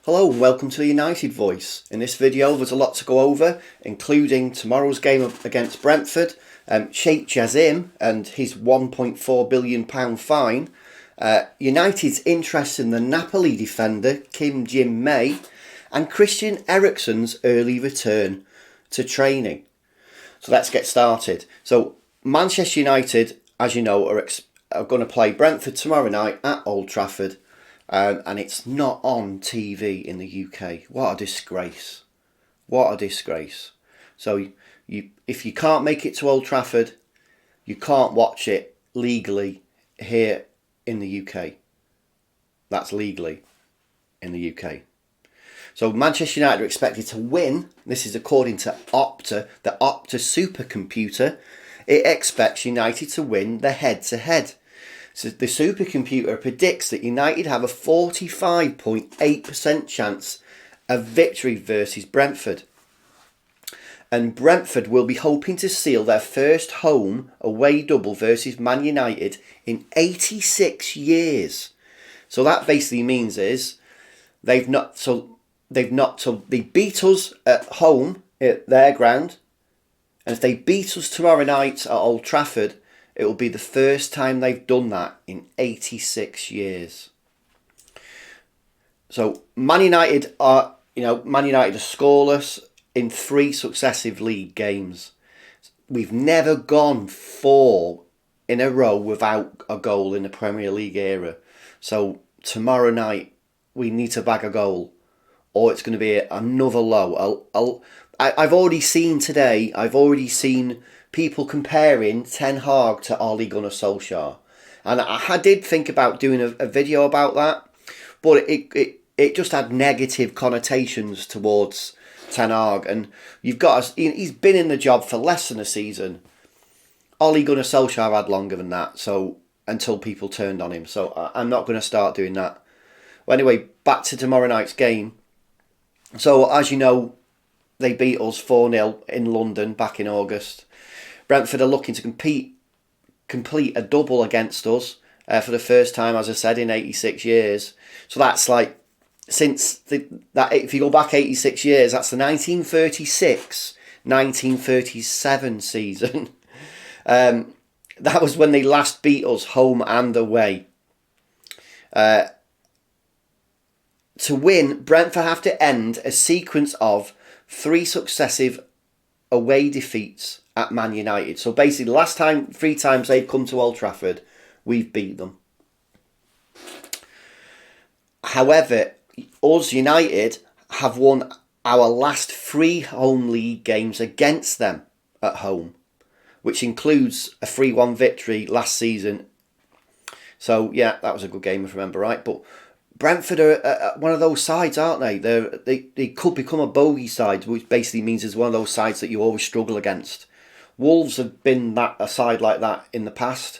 Hello and welcome to the United Voice. In this video there's a lot to go over, including tomorrow's game against Brentford, Sheikh Jassim and his £1.4 billion fine, United's interest in the Napoli defender Kim Min Jae, and Christian Eriksen's early return to training. So let's get started. So Manchester United, as you know, are going to play Brentford tomorrow night at Old Trafford. And it's not on TV in the UK. What a disgrace. What a disgrace. So if you can't make it to Old Trafford, you can't watch it legally here in the UK. That's legally in the UK. So Manchester United are expected to win. This is according to Opta, the Opta supercomputer. It expects United to win the head-to-head. So the supercomputer predicts that United have a 45.8% chance of victory versus Brentford. And Brentford will be hoping to seal their first home away double versus Man United in 86 years. So that basically means is they beat us at home at their ground, and if they beat us tomorrow night at Old Trafford, it will be the first time they've done that in 86 years. So Man United are scoreless in 3 successive league games. We've never gone 4 in a row without a goal in the Premier League era. So tomorrow night we need to bag a goal, or it's going to be another low. I've already seen people comparing Ten Hag to Ole Gunnar Solskjaer. And I did think about doing a video about that, but it just had negative connotations towards Ten Hag. And he's been in the job for less than a season. Ole Gunnar Solskjaer had longer than that, so until people turned on him. So I'm not going to start doing that. Well, anyway, back to tomorrow night's game. So as you know, they beat us 4-0 in London back in August. Brentford are looking to complete a double against us for the first time, as I said, in 86 years. So that's like, if you go back 86 years, that's the 1936-1937 season. That was when they last beat us home and away. To win, Brentford have to end a sequence of 3 successive away defeats at Man United. So basically, the last 3 times they've come to Old Trafford, we've beat them. However, us United have won our last 3 home league games against them at home, which includes a 3-1 victory last season. So yeah, that was a good game if I remember right. But Brentford are one of those sides, aren't they? They could become a bogey side, which basically means it's one of those sides that you always struggle against. Wolves have been a side like that in the past.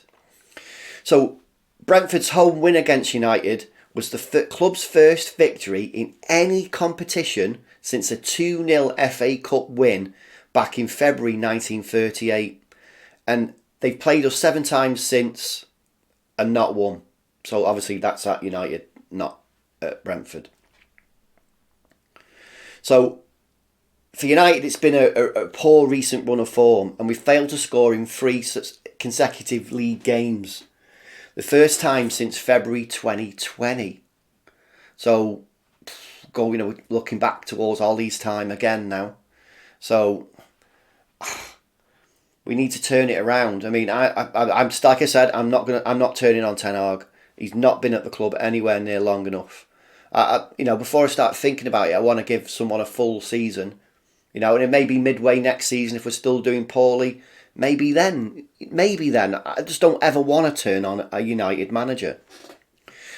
So Brentford's home win against United was the club's first victory in any competition since a 2-0 FA Cup win back in February 1938. And they've played us 7 times since and not won. So obviously that's at United, not at Brentford. So for United, it's been a poor recent run of form, and we failed to score in 3 consecutive league games. The first time since February 2020. So, looking back towards Ollie's time again now. So, we need to turn it around. I mean, I'm like I said, I'm not turning on Ten Hag. He's not been at the club anywhere near long enough. Before I start thinking about it, I want to give someone a full season. And it may be midway next season if we're still doing poorly. Maybe then. I just don't ever want to turn on a United manager.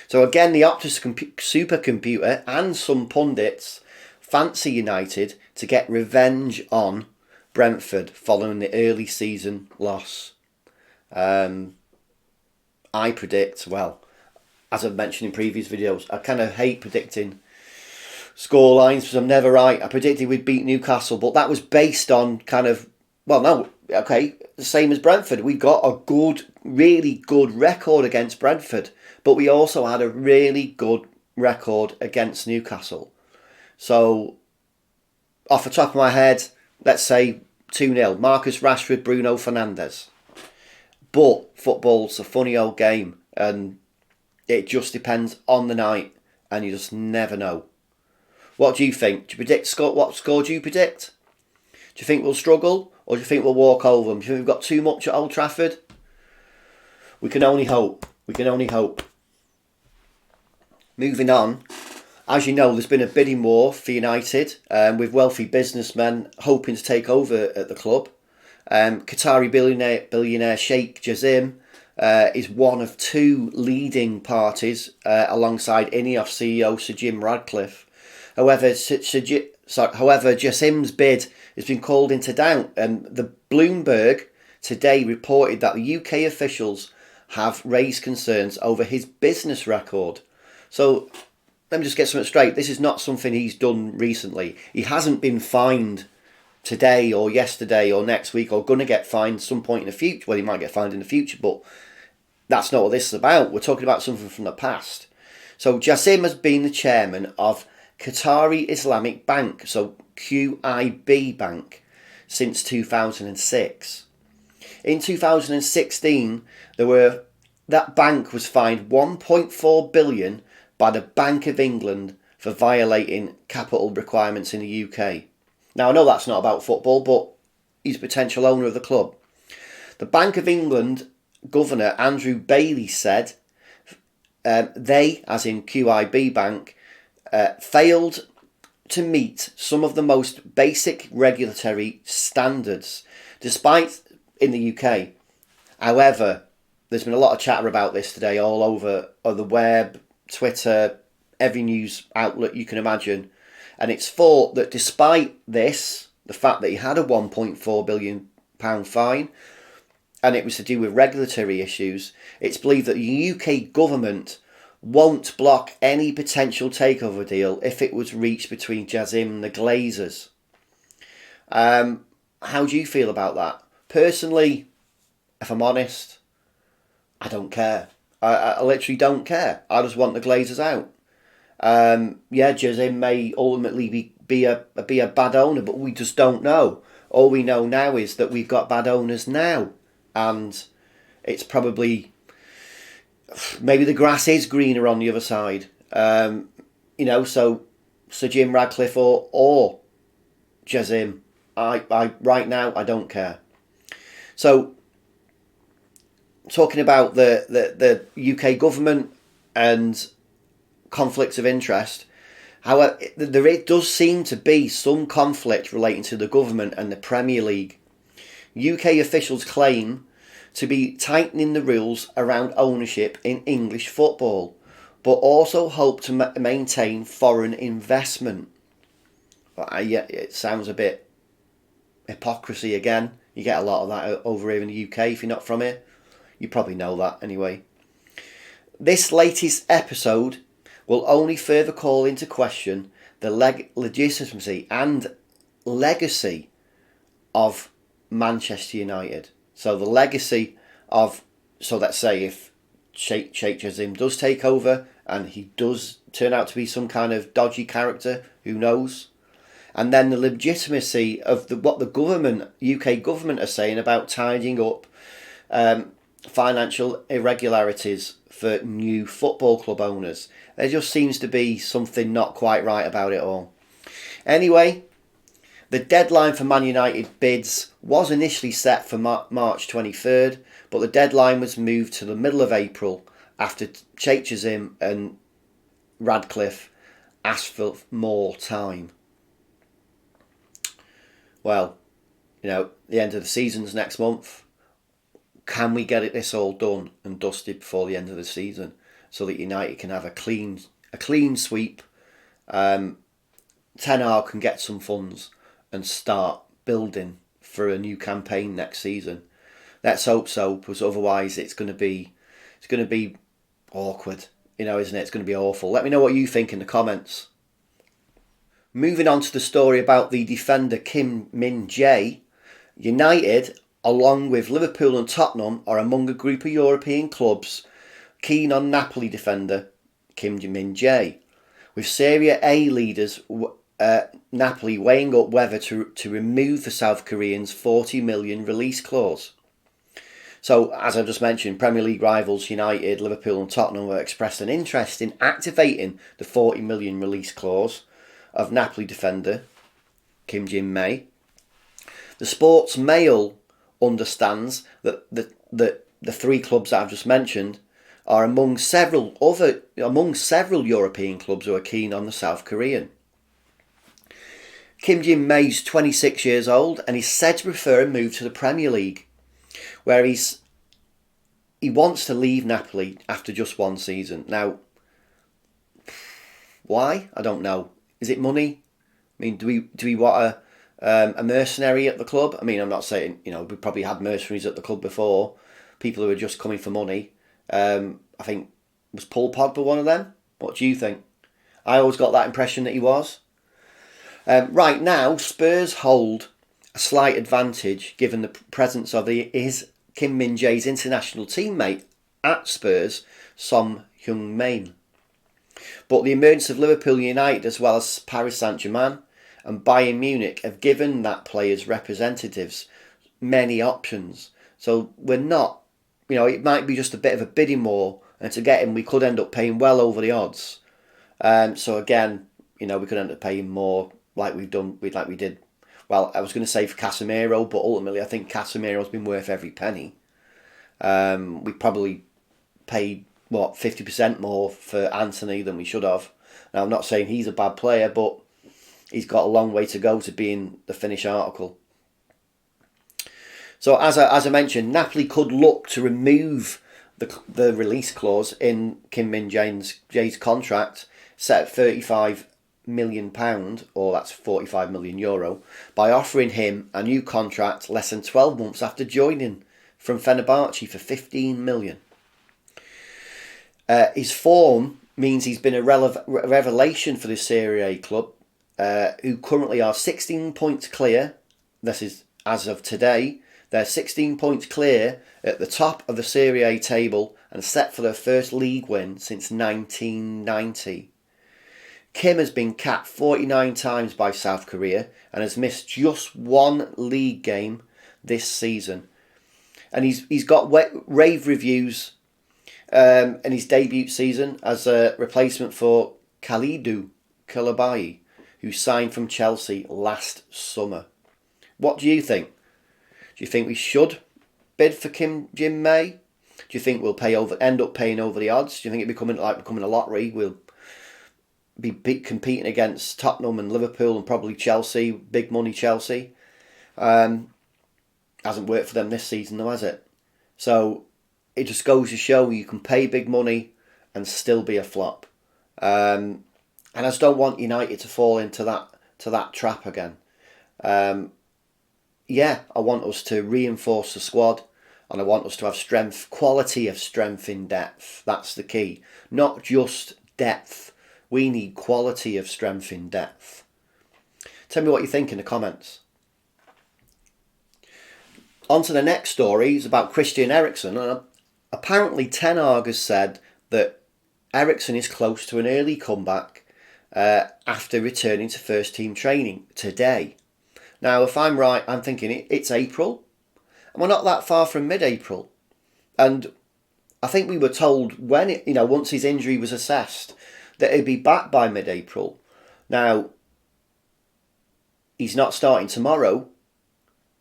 So again, the Optus supercomputer and some pundits fancy United to get revenge on Brentford following the early season loss. I predict, well, as I've mentioned in previous videos, I kind of hate predicting score lines because I'm never right. I predicted we'd beat Newcastle, but that was based on the same as Brentford. We got a really good record against Brentford, but we also had a really good record against Newcastle. So, off the top of my head, let's say 2-0. Marcus Rashford, Bruno Fernandes. But football's a funny old game, and it just depends on the night, and you just never know. What do you think? Do you predict score? What score do you predict? Do you think we'll struggle, or do you think we'll walk over them? Do you think we've got too much at Old Trafford? We can only hope. We can only hope. Moving on, as you know, there's been a bidding war for United, with wealthy businessmen hoping to take over at the club. Qatari billionaire Sheikh Jassim is one of two leading parties alongside INEOS CEO Sir Jim Radcliffe. However, Jassim's bid has been called into doubt, and the Bloomberg today reported that the UK officials have raised concerns over his business record. So let me just get something straight. This is not something he's done recently. He hasn't been fined today or yesterday or next week, or going to get fined some point in the future. Well, he might get fined in the future, but that's not what this is about. We're talking about something from the past. So Jassim has been the chairman of Qatari Islamic Bank, so QIB Bank, since 2006. In 2016, that bank was fined 1.4 billion by the Bank of England for violating capital requirements in the UK. Now, I know that's not about football, but he's a potential owner of the club. The Bank of England Governor Andrew Bailey said they, as in QIB Bank, failed to meet some of the most basic regulatory standards, despite in the UK. However, there's been a lot of chatter about this today all over the web, Twitter, every news outlet you can imagine. And it's thought that despite this, the fact that he had a £1.4 billion fine, and it was to do with regulatory issues, it's believed that the UK government won't block any potential takeover deal if it was reached between Jassim and the Glazers. How do you feel about that? Personally, if I'm honest, I don't care. I literally don't care. I just want the Glazers out. Jassim may ultimately be a bad owner, but we just don't know. All we know now is that we've got bad owners now, and it's probably, maybe the grass is greener on the other side. So Sir Jim Radcliffe or Jassim, I right now I don't care. So, talking about the UK government and conflicts of interest, however, there does seem to be some conflict relating to the government and the Premier League. UK officials claim to be tightening the rules around ownership in English football, but also hope to maintain foreign investment. It sounds a bit hypocrisy again. You get a lot of that over here in the UK if you're not from here. You probably know that anyway. This latest episode will only further call into question the legitimacy and legacy of Manchester United. So the legacy of, so let's say if Sheikh Jassim does take over and he does turn out to be some kind of dodgy character, who knows? And then the legitimacy of what the government, UK government, are saying about tidying up financial irregularities for new football club owners. There just seems to be something not quite right about it all. Anyway, the deadline for Man United bids was initially set for March 23rd, but the deadline was moved to the middle of April after Sheikh Jassim and Radcliffe asked for more time. Well, the end of the season's next month. Can we get this all done and dusted before the end of the season so that United can have a clean sweep? Ten Hag can get some funds and start building for a new campaign next season. Let's hope so, because otherwise it's going to be awkward, isn't it? It's going to be awful. Let me know what you think in the comments. Moving on to the story about the defender Kim Min Jae, United, along with Liverpool and Tottenham, are among a group of European clubs keen on Napoli defender Kim Min Jae. with Serie A leaders Napoli weighing up whether to remove the South Koreans' 40 million release clause. So, as I just mentioned, Premier League rivals United, Liverpool and Tottenham have expressed an interest in activating the 40 million release clause of Napoli defender Kim Min Jae. The Sports Mail understands that the three clubs that I've just mentioned are among several European clubs who are keen on the South Korean. Kim Min Jae is 26 years old and he's said to prefer a move to the Premier League, where he wants to leave Napoli after just one season. Now, why? I don't know. Is it money? I mean, do we want a mercenary at the club? I mean, I'm not saying, we probably had mercenaries at the club before, people who were just coming for money. I think, was Paul Pogba one of them? What do you think? I always got that impression that he was. Right now, Spurs hold a slight advantage given the presence of his Kim Min Jae's international teammate at Spurs, Son Heung-min. But the emergence of Liverpool United as well as Paris Saint-Germain and Bayern Munich have given that player's representatives many options. So we're not, it might be just a bit of a bidding war, and to get him we could end up paying well over the odds. So again, we could end up paying more like we did. Well, I was going to say for Casemiro, but ultimately I think Casemiro's been worth every penny. We probably paid 50% more for Anthony than we should have. Now I'm not saying he's a bad player, but he's got a long way to go to being the finished article. So as I mentioned, Napoli could look to remove the release clause in Kim Min Jae's contract, set at £35 million, or that's €45 million, by offering him a new contract less than 12 months after joining from Fenerbahce for £15 million. His form means he's been a revelation for the Serie A club, who currently are 16 points clear. This is as of today. They're 16 points clear at the top of the Serie A table and set for their first league win since 1990. Kim has been capped 49 times by South Korea and has missed just one league game this season. And he's got rave reviews in his debut season as a replacement for Kalidou Koulibaly, who signed from Chelsea last summer. What do you think? Do you think we should bid for Kim Min Jae? Do you think we'll end up paying over the odds? Do you think it'll becoming a lottery? We'll be competing against Tottenham and Liverpool and probably Chelsea, big money Chelsea. Hasn't worked for them this season though, has it? So it just goes to show you can pay big money and still be a flop. And I just don't want United to fall into that trap again. I want us to reinforce the squad, and I want us to have quality of strength in depth. That's the key. Not just depth. We need quality of strength in depth. Tell me what you think in the comments. On to the next story. It's about Christian Eriksen. Apparently Ten Hag has said that Eriksen is close to an early comeback after returning to first team training today. Now, if I'm right, I'm thinking it's April. And we're not that far from mid-April. And I think we were told once his injury was assessed, that he'd be back by mid-April. Now, he's not starting tomorrow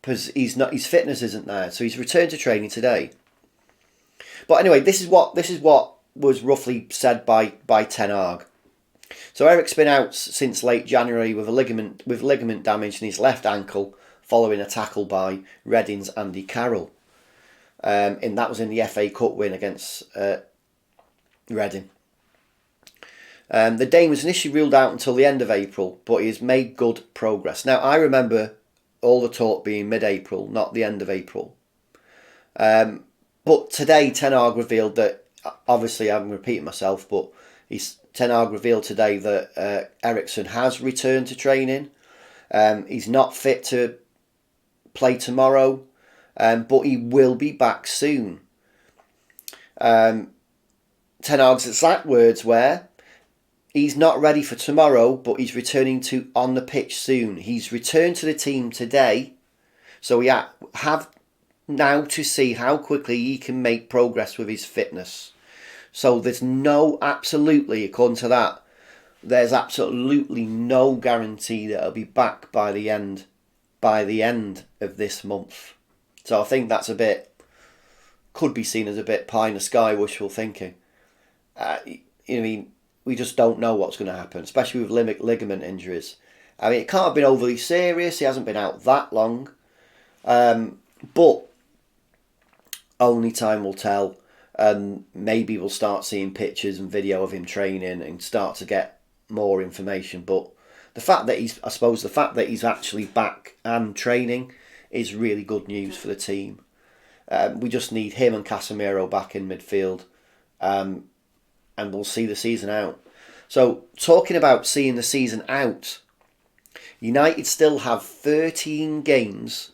because his fitness isn't there. So he's returned to training today. But anyway, this is what was roughly said by Ten Hag. So Erik's been out since late January with ligament damage in his left ankle following a tackle by Reading's Andy Carroll. And that was in the FA Cup win against Reading. The Dane was initially ruled out until the end of April, but he has made good progress. Now, I remember all the talk being mid-April, not the end of April. But today, Ten Hag revealed that, obviously I'm repeating myself, but Ten Hag revealed today that Eriksen has returned to training. He's not fit to play tomorrow, but he will be back soon. Ten Hag's exact words were, he's not ready for tomorrow, but he's returning to on the pitch soon. He's returned to the team today, so we have now to see how quickly he can make progress with his fitness. So there's according to that, there's absolutely no guarantee that he'll be back by the end of this month. So I think that's could be seen as a bit pie in the sky wishful thinking. We just don't know what's going to happen, especially with ligament injuries. I mean, it can't have been overly serious. He hasn't been out that long. But only time will tell. And maybe we'll start seeing pictures and video of him training and start to get more information. But the fact that he's actually back and training is really good news for the team. We just need him and Casemiro back in midfield. And we'll see the season out. So, talking about seeing the season out, United still have 13 games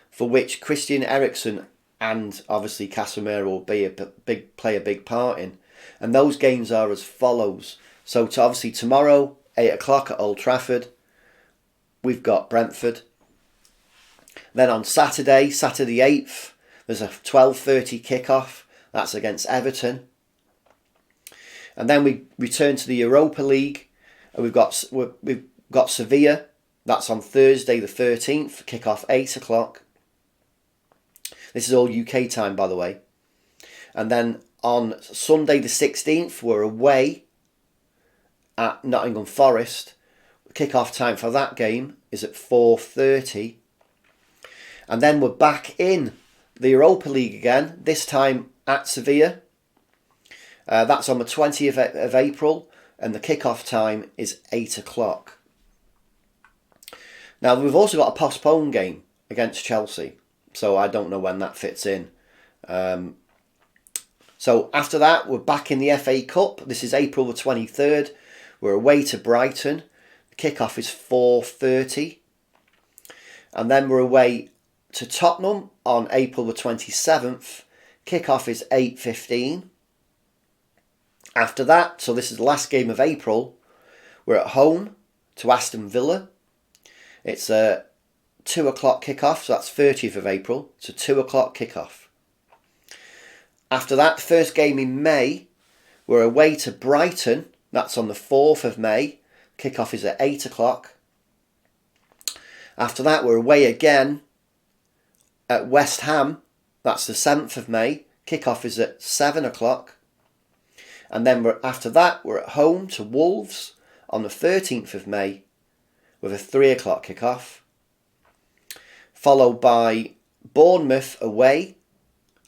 for which Christian Eriksen and obviously Casemiro will play a big part in. And those games are as follows. So, obviously tomorrow, 8 o'clock at Old Trafford, we've got Brentford. Then on Saturday the 8th, there's a 12:30 kickoff. That's against Everton. And then we return to the Europa League. And we've got Sevilla. That's on Thursday the 13th. Kick-off 8 o'clock. This is all UK time, by the way. And then on Sunday the 16th, we're away at Nottingham Forest. Kick-off time for that game is at 4:30. And then we're back in the Europa League again, this time at Sevilla. That's on the 20th of April, and the kick-off time is 8 o'clock. Now, we've also got a postponed game against Chelsea, so I don't know when that fits in. So after that, we're back in the FA Cup. This is April the 23rd. We're away to Brighton. The kick-off is 4:30. And then we're away to Tottenham on April the 27th. Kick-off is 8:15. After that, so this is the last game of April, we're at home to Aston Villa. It's a 2 o'clock kickoff, so that's 30th of April. It's a 2 o'clock kickoff. After that, first game in May, we're away to Brighton. That's on the 4th of May. Kickoff is at 8 o'clock. After that, we're away again at West Ham. That's the 7th of May. Kickoff is at 7 o'clock. And then after that, we're at home to Wolves on the 13th of May with a 3 o'clock kickoff. Followed by Bournemouth away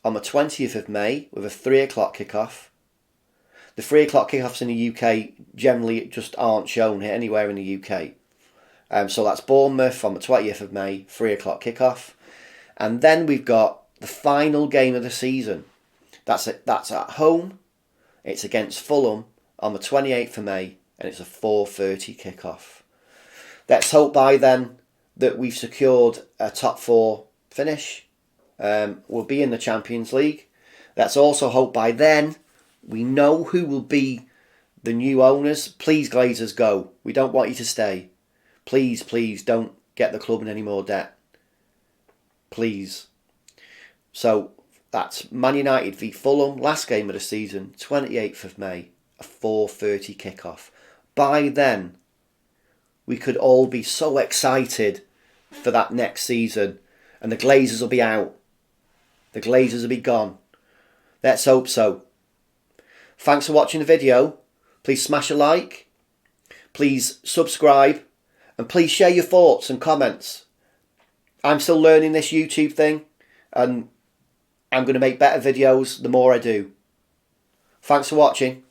on the 20th of May with a 3 o'clock kickoff. The 3 o'clock kickoffs in the UK generally just aren't shown here anywhere in the UK. So that's Bournemouth on the 20th of May, 3 o'clock kickoff. And then we've got the final game of the season. That's at home. It's against Fulham on the 28th of May, and it's a 4:30 kickoff. Let's hope by then that we've secured a top 4 finish. We'll be in the Champions League. Let's also hope by then we know who will be the new owners. Please, Glazers, go. We don't want you to stay. Please, please don't get the club in any more debt. Please. So that's Man United v Fulham, last game of the season, 28th of May, a 4:30 kickoff. By then, we could all be so excited for that next season, and the Glazers will be out. The Glazers will be gone. Let's hope so. Thanks for watching the video. Please smash a like. Please subscribe. And please share your thoughts and comments. I'm still learning this YouTube thing, and I'm going to make better videos the more I do. Thanks for watching.